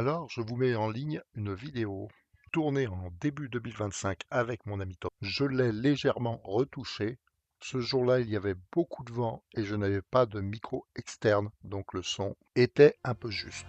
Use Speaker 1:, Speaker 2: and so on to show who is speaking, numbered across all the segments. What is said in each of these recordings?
Speaker 1: Alors, je vous mets en ligne une vidéo tournée en début 2025 avec mon ami Tom. Je l'ai légèrement retouchée. Ce jour-là, il y avait beaucoup de vent et je n'avais pas de micro externe, donc le son était un peu juste.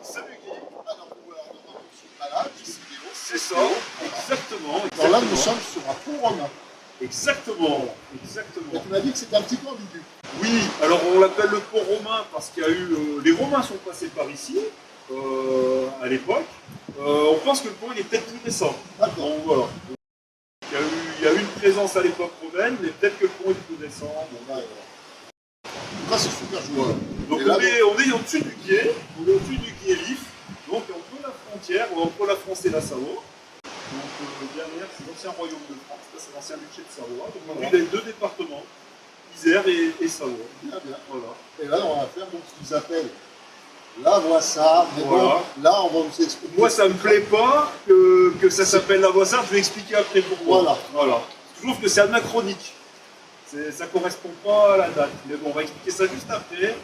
Speaker 2: Salut Guy, alors voilà, je suis malade,
Speaker 3: C'est ça, exactement.
Speaker 2: alors là nous sommes sur un pont romain.
Speaker 3: Exactement.
Speaker 2: Et tu m'as dit que c'était un petit peu ambigu.
Speaker 3: Oui, alors on l'appelle le pont romain parce qu'il y a eu. Les Romains sont passés par ici à l'époque. On pense que le pont il est peut-être plus récent.
Speaker 2: D'accord.
Speaker 3: Donc voilà. Il y a eu une présence à l'époque romaine, mais peut-être que le pont est plus récent.
Speaker 2: Bon, là, en tout cas c'est super joueur.
Speaker 3: Donc
Speaker 2: Et là,
Speaker 3: on est au-dessus du quai, Vif, donc entre la frontière, entre la France et la Savoie. Donc derrière, c'est l'ancien royaume de France, là c'est l'ancien duché de Savoie. Donc
Speaker 2: Voilà.
Speaker 3: il y a deux départements, Isère et Savoie.
Speaker 2: bien, bien.
Speaker 3: Voilà.
Speaker 2: Et là on va faire donc ce qu'ils appellent la Voissarde. Mais
Speaker 3: Voilà.
Speaker 2: bon, là on va vous expliquer.
Speaker 3: Moi ça me plaît pas que ça s'appelle la Voissarde, je vais expliquer après pourquoi. Voilà. Je trouve que c'est anachronique. Ça correspond pas à la date. Mais bon, on va expliquer ça juste après.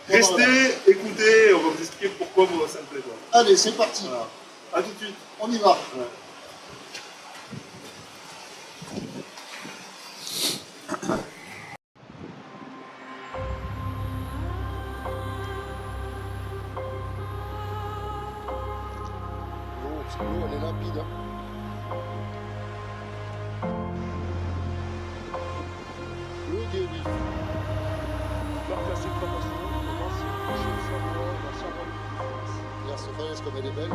Speaker 3: Restez, écoutez, on va vous expliquer pourquoi moi ça me plaît pas.
Speaker 2: Allez, c'est parti.
Speaker 3: Voilà. A tout de suite.
Speaker 2: On y va.
Speaker 3: Ouais.
Speaker 2: L'eau, parce que l'eau elle est limpide. L'eau qui est vive. Regarde cette falaise comme elle est belle.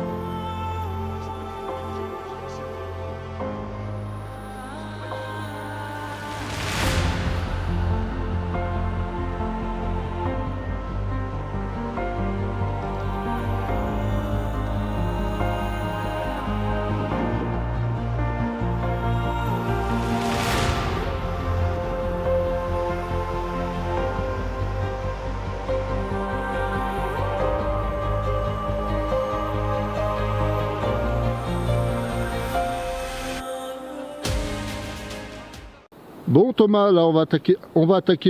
Speaker 2: Bon Thomas, là on va attaquer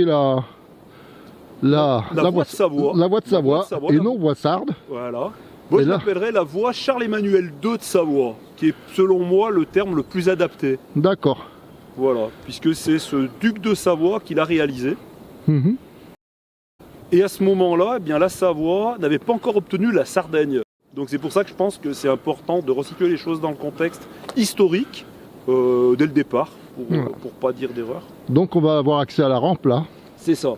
Speaker 2: la
Speaker 3: voie de Savoie.
Speaker 2: La voie de Savoie, et non Voissarde.
Speaker 3: Voilà. Moi,
Speaker 2: Et
Speaker 3: je
Speaker 2: là
Speaker 3: l'appellerais la voie Charles-Emmanuel II de Savoie, qui est selon moi le terme le plus adapté.
Speaker 2: D'accord.
Speaker 3: Voilà, puisque c'est ce duc de Savoie qui l'a réalisé.
Speaker 2: Mhm.
Speaker 3: Et à ce moment-là, eh bien, la Savoie n'avait pas encore obtenu la Sardaigne. Donc c'est pour ça que je pense que c'est important de resituer les choses dans le contexte historique dès le départ, pour pas dire d'erreur.
Speaker 1: Donc on va avoir accès à la rampe là.
Speaker 3: C'est ça.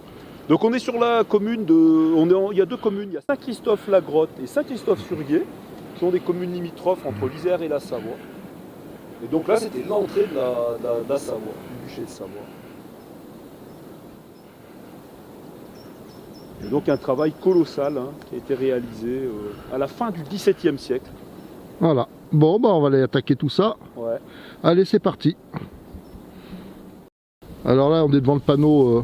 Speaker 3: Donc on est sur la commune de... il y a deux communes, il y a Saint-Christophe-la-Grotte et Saint-Christophe-sur-Guiers, qui sont des communes limitrophes entre l'Isère et la Savoie. Et donc là c'était l'entrée de la Savoie, du duché de Savoie. Et donc un travail colossal qui a été réalisé à la fin du XVIIe siècle.
Speaker 1: Voilà. Bon, bah on va aller attaquer tout ça.
Speaker 3: Ouais.
Speaker 1: Allez, c'est parti. Alors là, on est devant le panneau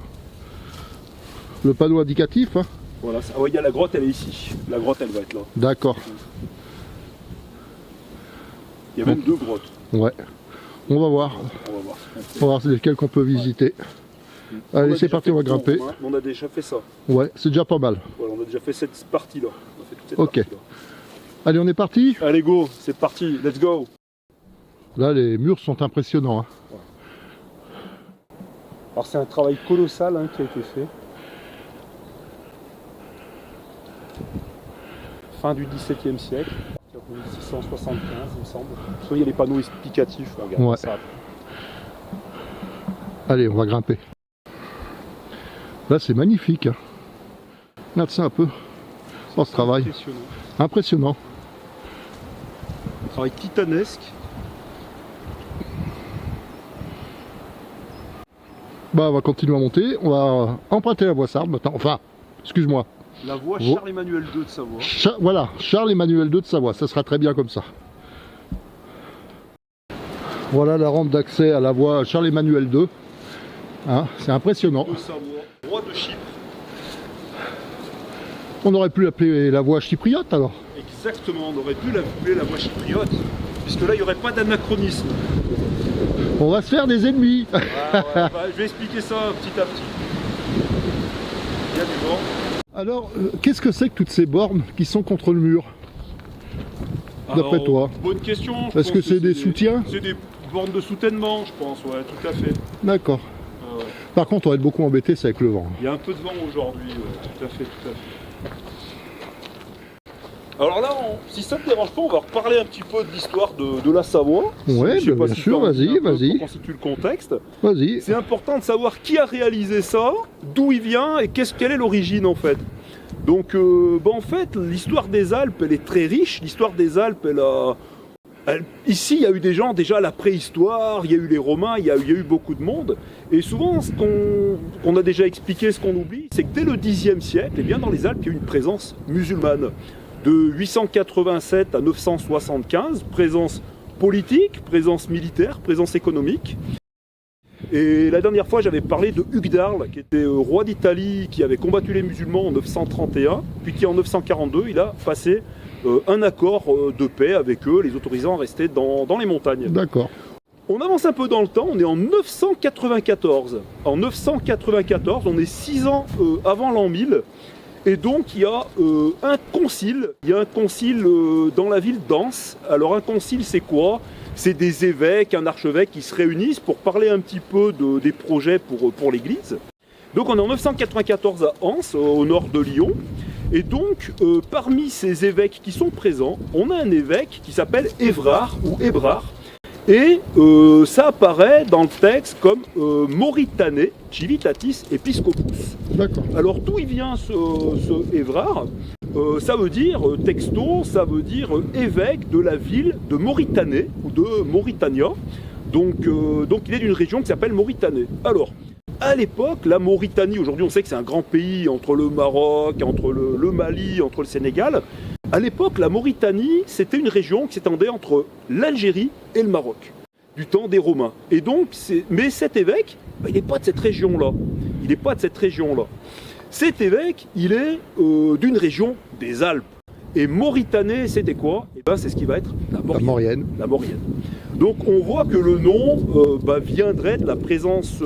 Speaker 1: indicatif. Hein.
Speaker 3: Voilà, il y a la grotte, elle est ici. La grotte, elle va être là.
Speaker 1: D'accord.
Speaker 3: Il y a même deux grottes.
Speaker 1: Ouais. On va voir.
Speaker 3: On va voir.
Speaker 1: On va voir lesquelles qu'on peut visiter. Allez, c'est parti, on va grimper.
Speaker 3: On a déjà fait ça.
Speaker 1: Ouais, c'est déjà pas mal.
Speaker 3: Voilà, on a déjà fait cette partie-là. On a fait toute cette
Speaker 1: Ok.
Speaker 3: partie-là.
Speaker 1: Allez, on est parti.
Speaker 3: Allez, go, c'est parti, let's go.
Speaker 1: Là, les murs sont impressionnants. Hein.
Speaker 3: Ouais. Alors, c'est un travail colossal qui a été fait. Fin du XVIIe siècle, 1675, il me semble. Vous voyez les panneaux explicatifs, regardez
Speaker 1: Ouais.
Speaker 3: ça.
Speaker 1: Allez, on va grimper. Là, c'est magnifique. Hein. Regarde ça un peu. Oh, ce travail.
Speaker 3: Impressionnant.
Speaker 1: Impressionnant.
Speaker 3: Un travail titanesque.
Speaker 1: Bah, on va continuer à monter. On va emprunter la voie Sarde maintenant. Enfin, excuse-moi.
Speaker 3: La voie
Speaker 1: Oh.
Speaker 3: Charles-Emmanuel II de Savoie.
Speaker 1: Voilà, Charles-Emmanuel II de Savoie. Ça sera très bien comme ça. Voilà la rampe d'accès à la voie Charles-Emmanuel II. Hein, c'est impressionnant.
Speaker 3: De Savoie, roi de Chypre.
Speaker 1: On aurait pu l'appeler la voie chypriote alors.
Speaker 3: Exactement, on aurait pu l'appeler la voie chypriote, puisque là il n'y aurait pas d'anachronisme.
Speaker 1: On va se faire des ennemis.
Speaker 3: Bah, je vais expliquer ça petit à petit. Il y a du vent.
Speaker 1: Alors, qu'est-ce que c'est que toutes ces bornes qui sont contre le mur? D'après
Speaker 3: Alors,
Speaker 1: toi?
Speaker 3: Bonne question.
Speaker 1: Est-ce que c'est des soutiens?
Speaker 3: C'est des bornes de soutènement, je pense, ouais, tout à fait.
Speaker 1: D'accord.
Speaker 3: Ouais.
Speaker 1: Par contre, on va être beaucoup embêté, c'est avec le vent.
Speaker 3: Il y a un peu de vent aujourd'hui, tout à fait, tout à fait. Alors là, si ça ne te dérange pas, on va reparler un petit peu de l'histoire de la Savoie.
Speaker 1: Ouais,
Speaker 3: Je sais pas
Speaker 1: bien
Speaker 3: si
Speaker 1: sûr,
Speaker 3: tu as envie
Speaker 1: vas-y,
Speaker 3: un peu
Speaker 1: vas-y.
Speaker 3: pour constituer le contexte.
Speaker 1: Vas-y.
Speaker 3: C'est important de savoir qui a réalisé ça, d'où il vient et quelle est l'origine en fait. Donc, en fait, l'histoire des Alpes, elle est très riche. L'histoire des Alpes, ici, il y a eu des gens déjà à la préhistoire, il y a eu les Romains, il y a eu beaucoup de monde. Et souvent, ce qu'on a déjà expliqué, ce qu'on oublie, c'est que dès le Xe siècle, eh bien, dans les Alpes, il y a eu une présence musulmane. De 887 à 975, présence politique, présence militaire, présence économique. Et la dernière fois, j'avais parlé de Hugues d'Arles, qui était roi d'Italie, qui avait combattu les musulmans en 931, puis qui en 942, il a passé un accord de paix avec eux, les autorisant à rester dans les montagnes.
Speaker 1: D'accord.
Speaker 3: On avance un peu dans le temps, on est en 994. En 994, on est 6 ans avant l'an 1000. Et donc il y a un concile, dans la ville d'Ans. Alors un concile c'est quoi? C'est des évêques, un archevêque qui se réunissent pour parler un petit peu des projets pour l'église. Donc on est en 994 à Ans, au nord de Lyon. Et donc parmi ces évêques qui sont présents, on a un évêque qui s'appelle Évrard ou Ébrard. Et ça apparaît dans le texte comme Mauritane, Civitatis Episcopus.
Speaker 1: D'accord.
Speaker 3: Alors d'où il vient ce Évrard? Ça veut dire, texto, ça veut dire évêque de la ville de Mauritanie ou de Mauritania. Donc il est d'une région qui s'appelle Mauritanie. Alors, à l'époque, la Mauritanie, aujourd'hui on sait que c'est un grand pays entre le Maroc, entre le Mali, entre le Sénégal. À l'époque, la Mauritanie, c'était une région qui s'étendait entre l'Algérie et le Maroc, du temps des Romains. Et donc, mais cet évêque, il n'est pas de cette région-là. Il n'est pas de cette région-là. Cet évêque, il est d'une région des Alpes. Et Mauritanie, c'était quoi? Et ben, c'est ce qui va être la Maurienne. La Maurienne. Donc, on voit que le nom viendrait de la présence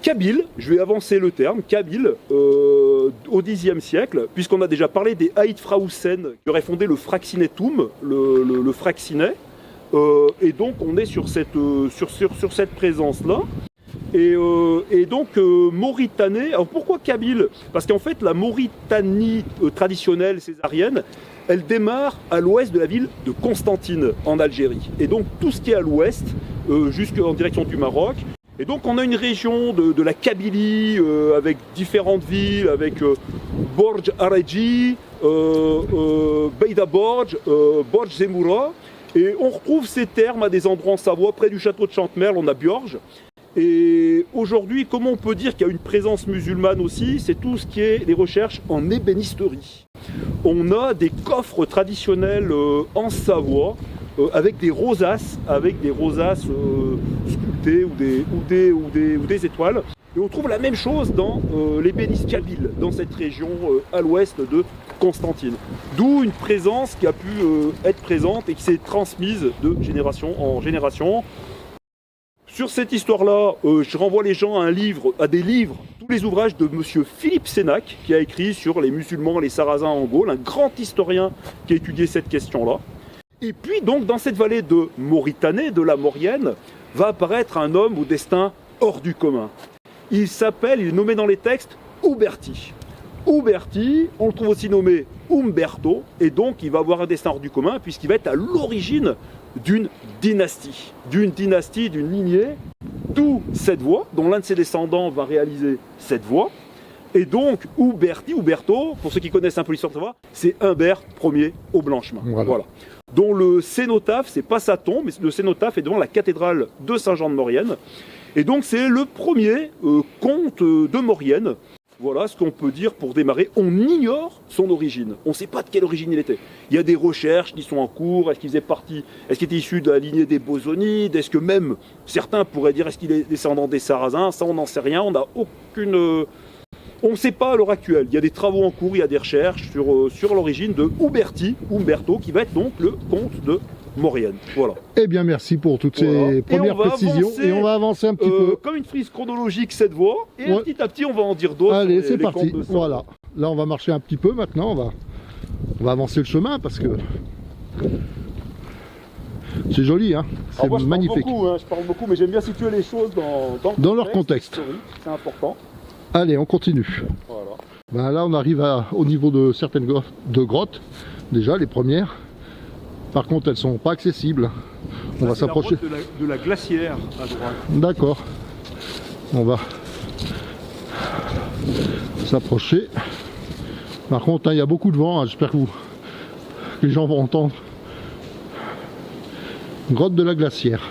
Speaker 3: kabyle, je vais avancer le terme, kabyle, au Xe siècle, puisqu'on a déjà parlé des Haït-Frausen qui auraient fondé le Fraxinetum, le Fraxinet, et donc on est sur cette présence-là.
Speaker 4: Et donc Mauritanie, alors pourquoi Kabyle? Parce qu'en fait la Mauritanie traditionnelle césarienne, elle démarre à l'ouest de la ville de Constantine en Algérie. Et donc tout ce qui est à l'ouest, jusqu'en direction du Maroc. Et donc on a une région de la Kabylie avec différentes villes, avec Borj Araji, Beida Borj, Borj Zemoura. Et on retrouve ces termes à des endroits en Savoie, près du château de Chantemerle, on a Bjorge. Et aujourd'hui, comment on peut dire qu'il y a une présence musulmane aussi? C'est tout ce qui est les recherches en ébénisterie. On a des coffres traditionnels en Savoie avec des rosaces, sculptées ou des étoiles. Et on trouve la même chose dans l'ébéniste kabyle, dans cette région à l'ouest de Constantine. D'où une présence qui a pu être présente et qui s'est transmise de génération en génération. Sur cette histoire-là, je renvoie les gens à des livres, tous les ouvrages de monsieur Philippe Sénac, qui a écrit sur les musulmans, les sarrasins en Gaule, un grand historien qui a étudié cette question-là. Et puis donc dans cette vallée de Mauritanie, de la Maurienne, va apparaître un homme au destin hors du commun. Il est nommé dans les textes Uberti. Uberti, on le trouve aussi nommé Umberto, et donc il va avoir un destin hors du commun, puisqu'il va être à l'origine d'une dynastie, d'une lignée, d'où cette voie, dont l'un de ses descendants va réaliser cette voie. Et donc Uberto, pour ceux qui connaissent un peu l'histoire de Savoie, c'est Humbert Ier au Blanchemin. Voilà. Dont le cénotaphe, c'est pas sa tombe, mais le cénotaphe est devant la cathédrale de Saint-Jean-de-Maurienne. Et donc c'est le premier comte de Maurienne. Voilà ce qu'on peut dire pour démarrer. On ignore son origine. On ne sait pas de quelle origine il était. Il y a des recherches qui sont en cours. Est-ce qu'il était issu de la lignée des Bosonides? Est-ce que même certains pourraient dire est-ce qu'il est descendant des Sarrasins? Ça, on n'en sait rien. On n'a aucune. On ne sait pas à l'heure actuelle. Il y a des travaux en cours, il y a des recherches sur l'origine de Umberto, qui va être donc le comte de Maurienne. Voilà.
Speaker 1: Eh bien, merci pour toutes ces premières précisions. Et on va avancer un petit peu.
Speaker 4: Comme une frise chronologique, cette voie. Et petit à petit, on va en dire d'autres.
Speaker 1: Allez, c'est parti. Voilà. Là, on va marcher un petit peu maintenant. On va avancer le chemin parce que c'est joli, hein. C'est magnifique.
Speaker 4: Je parle beaucoup, mais j'aime bien situer les choses
Speaker 1: dans leur contexte.
Speaker 4: C'est important.
Speaker 1: Allez, on continue.
Speaker 4: Voilà.
Speaker 1: Ben là, on arrive au niveau de certaines grottes. Déjà, les premières. Par contre, elles sont pas accessibles. On va s'approcher
Speaker 4: de la glacière à droite.
Speaker 1: D'accord. On va s'approcher. Par contre, il y a beaucoup de vent. J'espère que les gens vont entendre. Grotte de la glacière.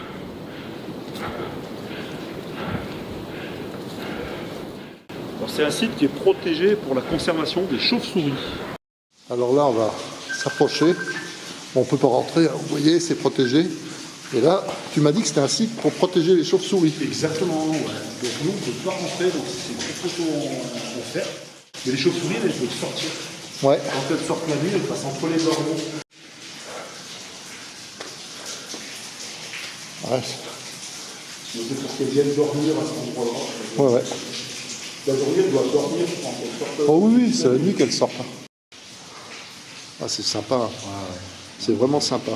Speaker 4: C'est un site qui est protégé pour la conservation des chauves-souris.
Speaker 1: Alors là, on va s'approcher. On peut pas rentrer, vous voyez, c'est protégé. Et là, tu m'as dit que c'était un site pour protéger les chauves-souris.
Speaker 3: Exactement, ouais. Donc nous, on ne peut pas rentrer, donc c'est très tôt en fer. Mais les chauves-souris, elles peuvent sortir.
Speaker 1: Ouais.
Speaker 3: Quand elles sortent la nuit, elles passent entre les ormeaux.
Speaker 1: Ouais.
Speaker 3: Donc c'est pour qu'elles viennent dormir à cet endroit-là.
Speaker 1: Ouais, ouais.
Speaker 3: La journée, elles doivent dormir quand elles sortent.
Speaker 1: Oh oui, c'est la nuit qu'elles sortent. Ah, c'est sympa. Ouais, ouais. C'est vraiment sympa.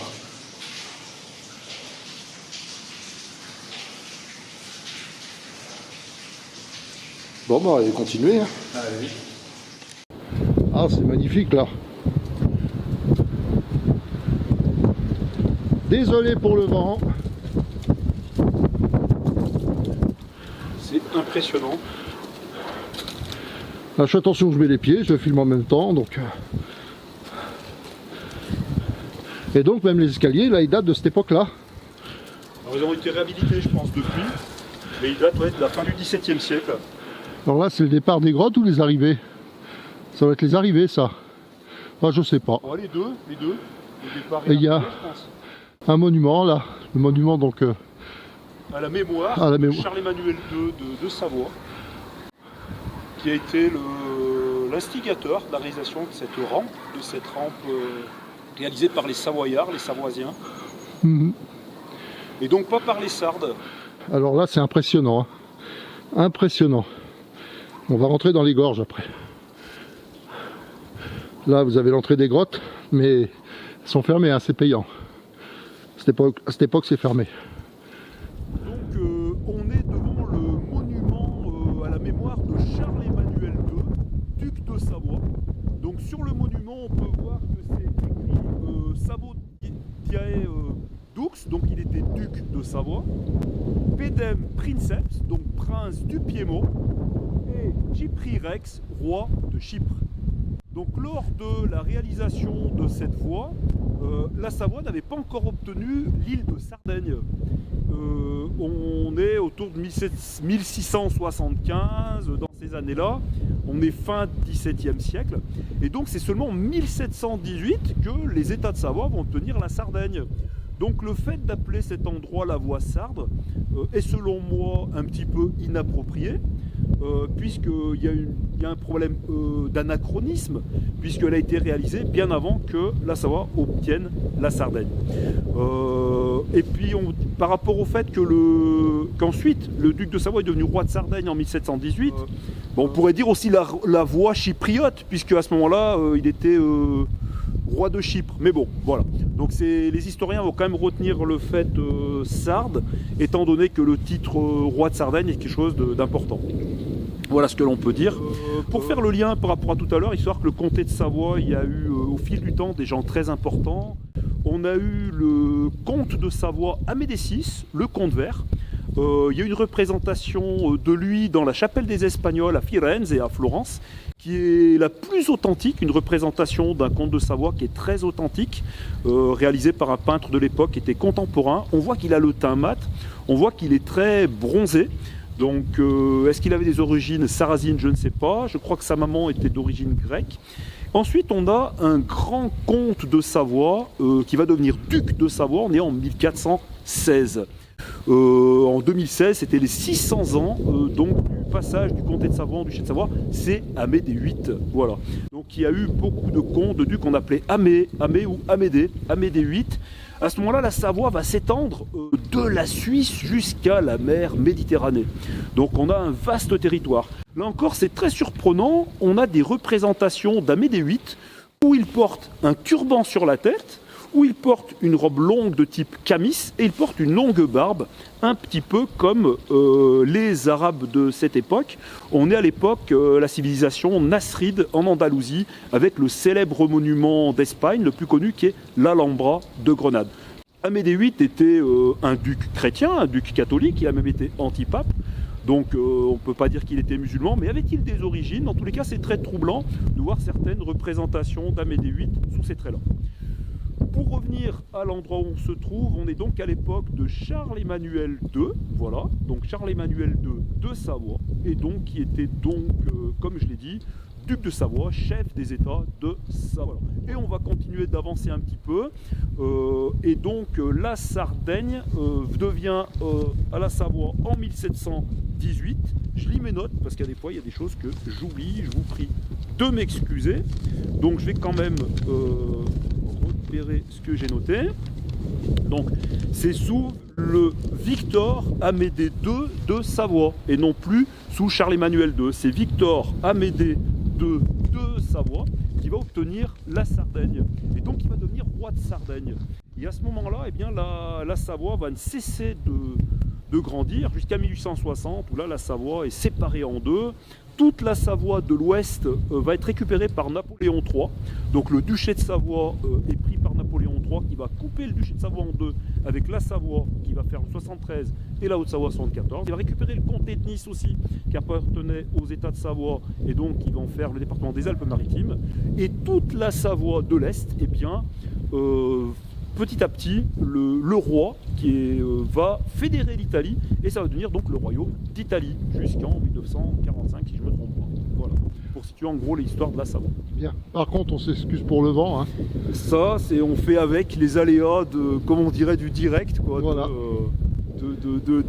Speaker 1: Bon, bah, allez continuer. Hein.
Speaker 3: Allez.
Speaker 1: Ah, c'est magnifique là. Désolé pour le vent.
Speaker 4: C'est impressionnant.
Speaker 1: Là, je fais attention, je mets les pieds, je filme en même temps, donc. Et donc même les escaliers, là, ils datent de cette époque-là.
Speaker 4: Ils ont été réhabilités, je pense, depuis. Mais ils datent de la fin du XVIIe siècle.
Speaker 1: Alors là, c'est le départ des grottes ou les arrivées? Ça va être les arrivées, ça. Enfin, je sais pas.
Speaker 4: Les deux. Le départ
Speaker 1: et il y a un monument, là. Le monument, donc...
Speaker 4: à la mémoire de Charles-Emmanuel II de Savoie, qui a été l'instigateur de la réalisation de cette rampe, réalisée par les Savoyards, les Savoisiens.
Speaker 1: Mmh.
Speaker 4: Et donc pas par les Sardes.
Speaker 1: Alors là, c'est impressionnant. Hein. Impressionnant. On va rentrer dans les gorges après. Là, vous avez l'entrée des grottes, mais elles sont fermées, hein, c'est payant. À cette époque, c'est fermé.
Speaker 4: Donc, on est devant le duc de Savoie. Donc sur le monument, on peut voir que c'est écrit Savo-Diae Dux, donc il était duc de Savoie. Pedem Princeps, donc prince du Piémont. Et Chypri Rex, roi de Chypre. Donc lors de la réalisation de cette voie, la Savoie n'avait pas encore obtenu l'île de Sardaigne. On est autour de 1675, dans ces années-là, on est fin 17e siècle, et donc c'est seulement en 1718 que les États de Savoie vont obtenir la Sardaigne. Donc le fait d'appeler cet endroit la voie sarde est selon moi un petit peu inapproprié, puisqu'il y a un problème d'anachronisme, puisqu'elle a été réalisée bien avant que la Savoie obtienne la Sardaigne. Et puis par rapport au fait qu'ensuite le duc de Savoie est devenu roi de Sardaigne en 1718, on pourrait dire aussi la voie chypriote, puisque à ce moment-là il était roi de Chypre. Mais bon, voilà. Donc les historiens vont quand même retenir le fait sarde, étant donné que le titre roi de Sardaigne est quelque chose d'important. Voilà ce que l'on peut dire. Pour faire le lien par rapport à tout à l'heure, histoire que le comté de Savoie, il y a eu au fil du temps des gens très importants. On a eu le comte de Savoie Amédée VI, le comte vert. Il y a eu une représentation de lui dans la chapelle des Espagnols à Firenze et à Florence, qui est la plus authentique, une représentation d'un comte de Savoie qui est très authentique, réalisée par un peintre de l'époque qui était contemporain. On voit qu'il a le teint mat, on voit qu'il est très bronzé. Donc, est-ce qu'il avait des origines sarrasines? Je ne sais pas. Je crois que sa maman était d'origine grecque. Ensuite, on a un grand comte de Savoie qui va devenir duc de Savoie. On est en 1416. En 2016, c'était les 600 ans donc du passage du comté de Savoie en duché de Savoie. C'est Amédée VIII. Voilà. Donc, il y a eu beaucoup de comtes, de ducs qu'on appelait Amé ou Amédée VIII. À ce moment-là, la Savoie va s'étendre de la Suisse jusqu'à la mer Méditerranée. Donc on a un vaste territoire. Là encore, c'est très surprenant. On a des représentations d'Amédée VIII où il porte un turban sur la tête, où il porte une robe longue de type camis et il porte une longue barbe, un petit peu comme les Arabes de cette époque. On est à l'époque la civilisation nasride en Andalousie, avec le célèbre monument d'Espagne, le plus connu, qui est l'Alhambra de Grenade. Amédée VIII était un duc chrétien, un duc catholique, il a même été antipape. Donc on ne peut pas dire qu'il était musulman, mais avait-il des origines? Dans tous les cas, c'est très troublant de voir certaines représentations d'Amédée VIII sous ces traits-là. Pour revenir à l'endroit où on se trouve, on est donc à l'époque de Charles-Emmanuel II, voilà, donc Charles-Emmanuel II de Savoie, et donc qui était donc, comme je l'ai dit, duc de Savoie, chef des États de Savoie. Et on va continuer d'avancer un petit peu, et donc la Sardaigne devient à la Savoie en 1718. Je lis mes notes parce qu'à des fois il y a des choses que j'oublie, je vous prie de m'excuser. Donc je vais quand même repérer ce que j'ai noté. Donc c'est sous le Victor Amédée II de Savoie et non plus sous Charles-Emmanuel II. C'est Victor Amédée II de Savoie qui va obtenir la Sardaigne et donc il va devenir roi de Sardaigne. Et à ce moment-là, eh bien, la Savoie va ne cesser de grandir jusqu'à 1860 où là la Savoie est séparée en deux. Toute la Savoie de l'Ouest va être récupérée par Napoléon III. Donc le duché de Savoie est pris par Napoléon III qui va couper le duché de Savoie en deux avec la Savoie qui va faire 73 et la Haute-Savoie 74. Il va récupérer le comté de Nice aussi qui appartenait aux États de Savoie et donc ils vont faire le département des Alpes-Maritimes. Et toute la Savoie de l'Est, eh bien, petit à petit, le roi va fédérer l'Italie et ça va devenir donc le royaume d'Italie jusqu'en 1945 si je ne me trompe pas. Voilà, pour situer en gros l'histoire de la Savoie.
Speaker 1: Bien. Par contre, on s'excuse pour le vent. Hein.
Speaker 4: Ça, on fait avec les aléas comme on dirait, du direct. Quoi,
Speaker 1: voilà.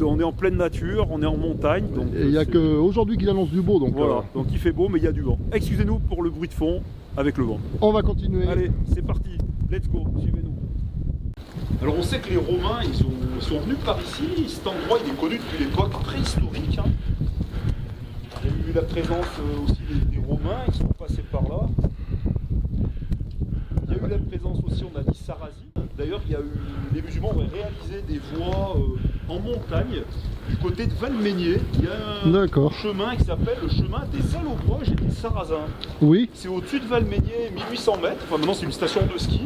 Speaker 4: On est en pleine nature, on est en montagne. Donc
Speaker 1: et il n'y a qu'aujourd'hui qu'il annonce du beau. Donc,
Speaker 4: voilà, donc il fait beau mais il y a du vent. Excusez-nous pour le bruit de fond avec le vent.
Speaker 1: On va continuer.
Speaker 4: Allez, c'est parti, let's go, suivez-nous. Alors on sait que les Romains, ils sont venus par ici. Cet endroit, il est connu depuis l'époque préhistorique. Hein. Il y a eu la présence aussi des Romains qui sont passés par là. Il y a eu la présence aussi, on a dit Sarrasine. D'ailleurs, les musulmans auraient réalisé des voies en montagne du côté de Valménier. Il y a un chemin qui s'appelle le chemin des Allobroges et des Sarrasins.
Speaker 1: Oui.
Speaker 4: C'est au-dessus de Valménier, 1800 mètres. Enfin, maintenant, c'est une station de ski.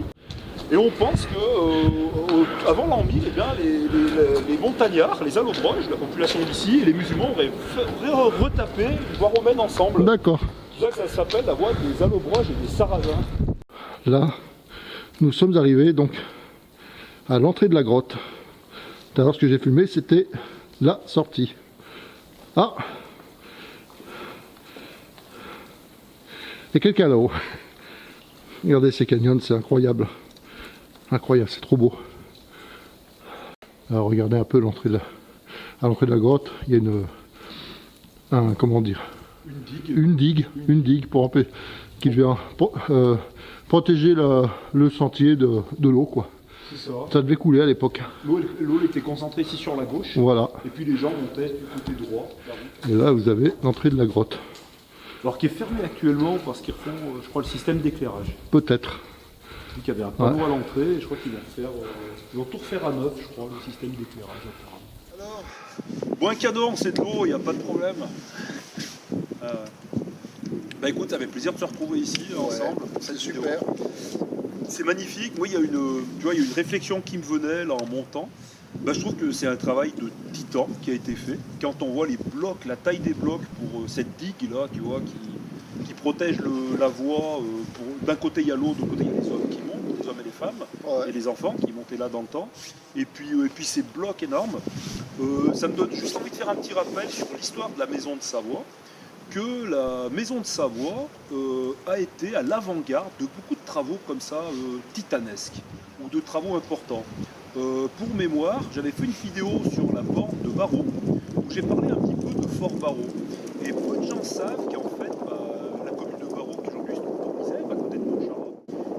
Speaker 4: Et on pense que avant l'an 1000, eh bien, les montagnards, les Allobroges, la population d'ici, et les musulmans auraient retapé une voie romaine ensemble.
Speaker 1: D'accord.
Speaker 4: C'est pour ça que ça s'appelle la voie des Allobroges et des Sarrasins.
Speaker 1: Là, nous sommes arrivés donc à l'entrée de la grotte. Tout à l'heure, ce que j'ai filmé, c'était la sortie. Ah! Il y a quelqu'un là-haut. Regardez ces canyons, c'est incroyable. Incroyable, c'est trop beau. Alors regardez un peu l'entrée à l'entrée de la grotte, il y a comment dire, une digue pour qui vient protéger le sentier de l'eau, quoi.
Speaker 4: Ça.
Speaker 1: Ça devait couler à l'époque.
Speaker 4: L'eau était concentrée ici sur la gauche.
Speaker 1: Voilà.
Speaker 4: Et puis les gens montaient du côté droit.
Speaker 1: Et là vous avez l'entrée de la grotte.
Speaker 4: Alors qui est fermée actuellement parce qu'ils refont, je crois, le système d'éclairage.
Speaker 1: Peut-être.
Speaker 4: Il y avait un panneau à l'entrée et je crois qu'ils vont tout refaire à neuf, je crois, le système d'éclairage.
Speaker 3: Alors, bon, un cadeau, c'est de l'eau, il n'y a pas de problème. Bah écoute, ça fait plaisir de se retrouver ici ensemble.
Speaker 2: C'est super.
Speaker 3: C'est magnifique. Moi, il y a une réflexion qui me venait là en montant. Bah, je trouve que c'est un travail de titan qui a été fait. Quand on voit les blocs, la taille des blocs pour cette digue là, tu vois, qui protège la voie. D'un côté il y a l'eau, de l'autre côté il y a les hommes qui montent, les hommes et les femmes, et les enfants qui montaient là dans le temps. Et puis ces blocs énormes. Ça me donne juste envie de faire un petit rappel sur l'histoire de la maison de Savoie. Que la maison de Savoie a été à l'avant-garde de beaucoup de travaux comme ça titanesques ou de travaux importants. Pour mémoire, j'avais fait une vidéo sur la porte de Barreau où j'ai parlé un petit peu de Fort Barreau. Et peu de gens savent qu'en fait, la commune de Barreau, qui aujourd'hui se trouve dans l'Isère, à côté de Montcharrat,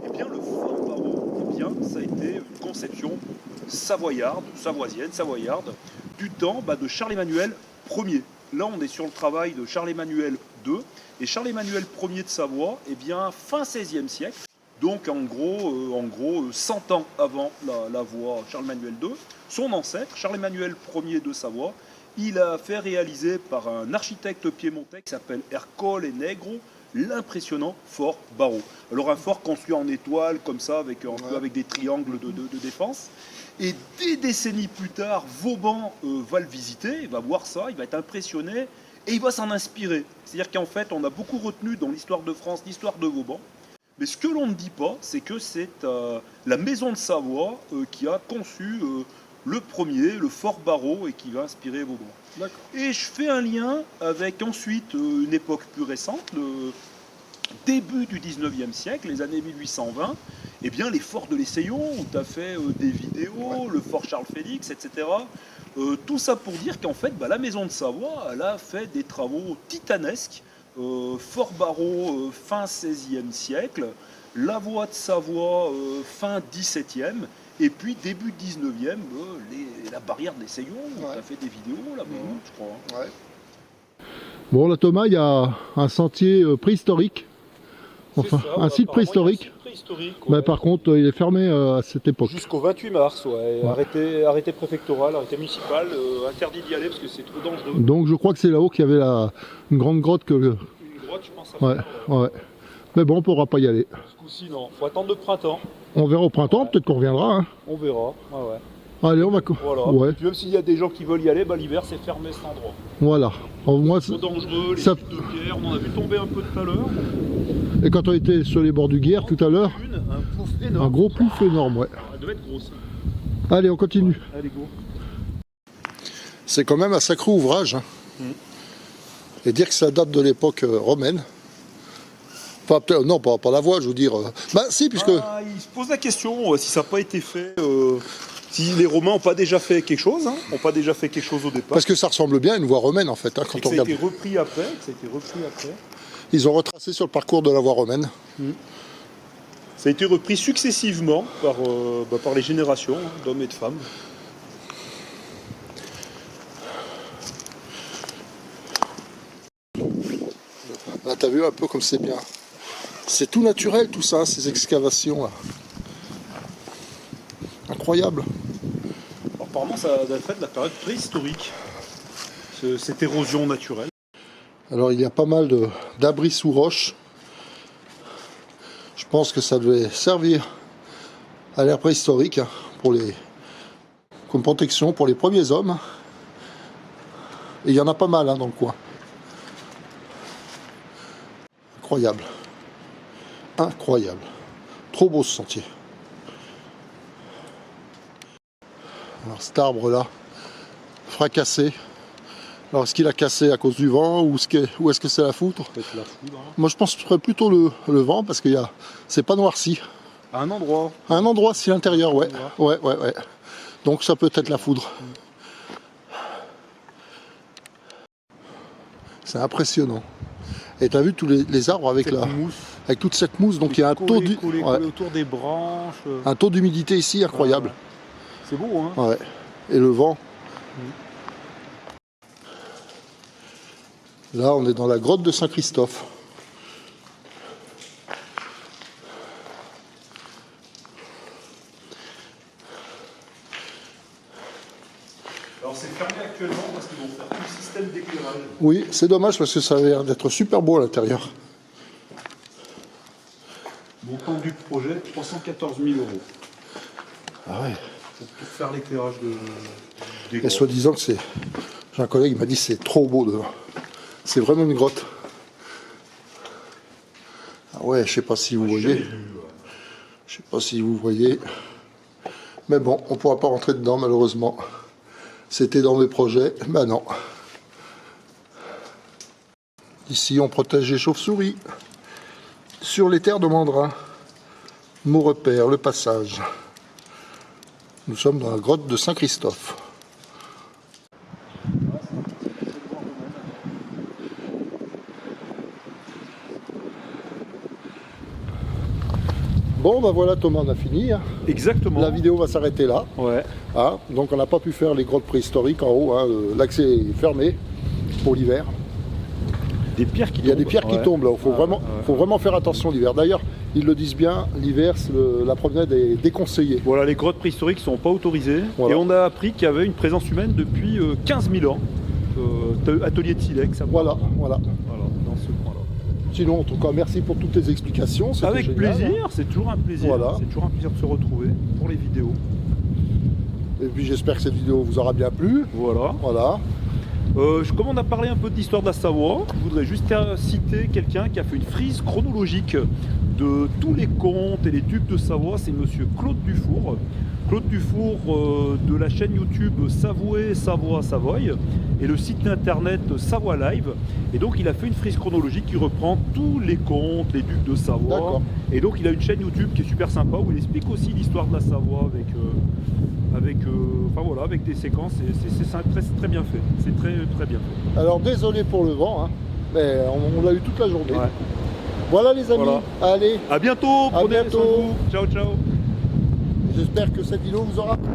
Speaker 3: eh bien le Fort Barreau, eh bien, ça a été une conception savoyarde du temps de Charles-Emmanuel Ier. Là, on est sur le travail de Charles-Emmanuel II. Et Charles-Emmanuel Ier de Savoie, eh bien, fin XVIe siècle, donc en gros 100 ans avant la voie Charles-Emmanuel II, son ancêtre, Charles-Emmanuel Ier de Savoie, il a fait réaliser par un architecte piémontais qui s'appelle Ercole Negro l'impressionnant fort Barreau. Alors un fort construit en étoile, comme ça, avec des triangles de défense. Et des décennies plus tard, Vauban va le visiter, il va voir ça, il va être impressionné et il va s'en inspirer. C'est-à-dire qu'en fait, on a beaucoup retenu dans l'histoire de France l'histoire de Vauban. Mais ce que l'on ne dit pas, c'est que c'est la maison de Savoie qui a conçu le premier, le fort Barreau, et qui va inspirer Vauban. Et je fais un lien avec ensuite une époque plus récente, le début du 19e siècle, les années 1820. Eh bien, les forts de l'Essaillon ont fait des vidéos, le fort Charles-Félix, etc. Tout ça pour dire qu'en fait, la maison de Savoie, elle a fait des travaux titanesques. Fort Barreau, fin XVIe siècle, la voie de Savoie, fin XVIIe, et puis début XIXe, la barrière de l'Essaillon, on a fait des vidéos là-bas, je crois. Ouais.
Speaker 1: Bon, là, Thomas, il y a un sentier préhistorique. Enfin,
Speaker 4: ça,
Speaker 1: un site préhistorique. Mais par contre, il est fermé à cette époque.
Speaker 4: Jusqu'au 28 mars, arrêté préfectoral, arrêté municipal, interdit d'y aller parce que c'est trop dangereux.
Speaker 1: Donc je crois que c'est là-haut qu'il y avait une grande grotte que...
Speaker 4: Une grotte, je pense.
Speaker 1: Ouais. Mais bon, on ne pourra pas y aller.
Speaker 4: Ce coup-ci, non. Faut attendre le printemps.
Speaker 1: On verra au printemps, peut-être qu'on reviendra. Hein.
Speaker 4: On verra,
Speaker 1: Allez, on va...
Speaker 4: Voilà.
Speaker 1: Ouais.
Speaker 4: Puis même s'il y a des gens qui veulent y aller, l'hiver c'est fermé cet endroit.
Speaker 1: Voilà. Moi,
Speaker 4: c'est trop dangereux, les chutes de pierre, on en a vu tomber un peu tout à l'heure.
Speaker 1: Et quand on était sur les bords du Guer tout à l'heure, un gros plouf énorme, ouais.
Speaker 4: Elle devait être grosse.
Speaker 1: Allez, on continue.
Speaker 4: Ouais. Allez, go.
Speaker 1: C'est quand même un sacré ouvrage. Hein. Et dire que ça date de l'époque romaine. Non, pas la voie, je veux dire. Si, puisque...
Speaker 3: il se pose la question si ça n'a pas été fait... Si les Romains n'ont pas déjà fait quelque chose, au départ.
Speaker 1: Parce que ça ressemble bien à une voie romaine, en fait, quand on regarde.
Speaker 3: Ça a été repris après.
Speaker 1: Ils ont retracé sur le parcours de la voie romaine.
Speaker 3: Ça a été repris successivement par les générations d'hommes et de femmes.
Speaker 1: Là, t'as vu un peu comme c'est bien. C'est tout naturel, tout ça, ces excavations-là. incroyable.
Speaker 4: Alors, apparemment, ça daterait de la période préhistorique, cette érosion naturelle.
Speaker 1: Alors il y a pas mal d'abris sous roche. Je pense que ça devait servir à l'ère préhistorique hein, comme protection pour les premiers hommes. Et il y en a pas mal hein, dans le coin. Incroyable. Incroyable. Trop beau ce sentier. Alors cet arbre là, fracassé. Alors est-ce qu'il a cassé à cause du vent ou est-ce que c'est la foudre?
Speaker 4: Peut-être la foudre. Hein.
Speaker 1: Moi je pense que ce serait plutôt le vent parce que c'est pas noirci.
Speaker 4: À un endroit.
Speaker 1: À un endroit, c'est l'intérieur, ouais. Ouais. Donc ça peut être la foudre. C'est impressionnant. Et t'as vu tous les arbres avec toute cette mousse, donc il y a un taux
Speaker 4: autour des branches.
Speaker 1: Un taux d'humidité ici incroyable.
Speaker 4: C'est beau, hein.
Speaker 1: Ouais. Et le vent. Là, on est dans la grotte de Saint-Christophe.
Speaker 4: Alors c'est fermé actuellement parce qu'ils vont faire tout le système d'éclairage.
Speaker 1: Oui, c'est dommage parce que ça a l'air d'être super beau à l'intérieur.
Speaker 4: Montant du projet, 314 000 €.
Speaker 1: Ah ouais.
Speaker 4: Pour faire l'éclairage des
Speaker 1: Et
Speaker 4: grottes.
Speaker 1: soi-disant que c'est... J'ai un collègue qui m'a dit que c'est trop beau devant. C'est vraiment une grotte. Ah ouais, je sais pas si vous voyez. Je sais pas si vous voyez. Mais bon, on pourra pas rentrer dedans malheureusement. C'était dans mes projets, ben non. Ici, on protège les chauves-souris. Sur les terres de Mandrin. Mon repère, le passage. Nous sommes dans la grotte de Saint-Christophe. Bon, ben voilà Thomas, on a fini. Hein.
Speaker 4: Exactement.
Speaker 1: La vidéo va s'arrêter là.
Speaker 4: Ouais.
Speaker 1: Ah, donc on n'a pas pu faire les grottes préhistoriques en haut. Hein. L'accès est fermé pour l'hiver.
Speaker 4: Des pierres qui tombent.
Speaker 1: Il y a des pierres qui tombent là. Il faut vraiment faire attention l'hiver. D'ailleurs, ils le disent bien, l'hiver, la promenade est déconseillée.
Speaker 4: Voilà, les grottes préhistoriques ne sont pas autorisées.
Speaker 1: Voilà.
Speaker 4: Et on a appris qu'il y avait une présence humaine depuis 15 000 ans. Atelier de silex.
Speaker 1: Voilà.
Speaker 4: Voilà, dans ce coin-là.
Speaker 1: Sinon, en tout cas, merci pour toutes tes explications.
Speaker 4: Avec
Speaker 1: génial,
Speaker 4: plaisir, c'est toujours un plaisir.
Speaker 1: Voilà.
Speaker 4: C'est toujours un plaisir de se retrouver pour les vidéos.
Speaker 1: Et puis j'espère que cette vidéo vous aura bien plu.
Speaker 4: Voilà. Comme on a parlé un peu de l'histoire de la Savoie, je voudrais juste citer quelqu'un qui a fait une frise chronologique de tous les comtes et les ducs de Savoie. C'est monsieur Claude Dufour. Claude Dufour de la chaîne YouTube Savoué, Savoie, Savoie et le site internet Savoie Live. Et donc il a fait une frise chronologique qui reprend tous les comtes, les ducs de Savoie. Et donc il a une chaîne YouTube qui est super sympa où il explique aussi l'histoire de la Savoie avec des séquences. C'est très bien fait. C'est très bien fait.
Speaker 1: Alors désolé pour le vent, hein, mais on l'a eu toute la journée. Ouais. Voilà les amis, allez.
Speaker 4: À bientôt, prenez soin de vous. Ciao, ciao.
Speaker 1: J'espère que cette vidéo vous aura plu.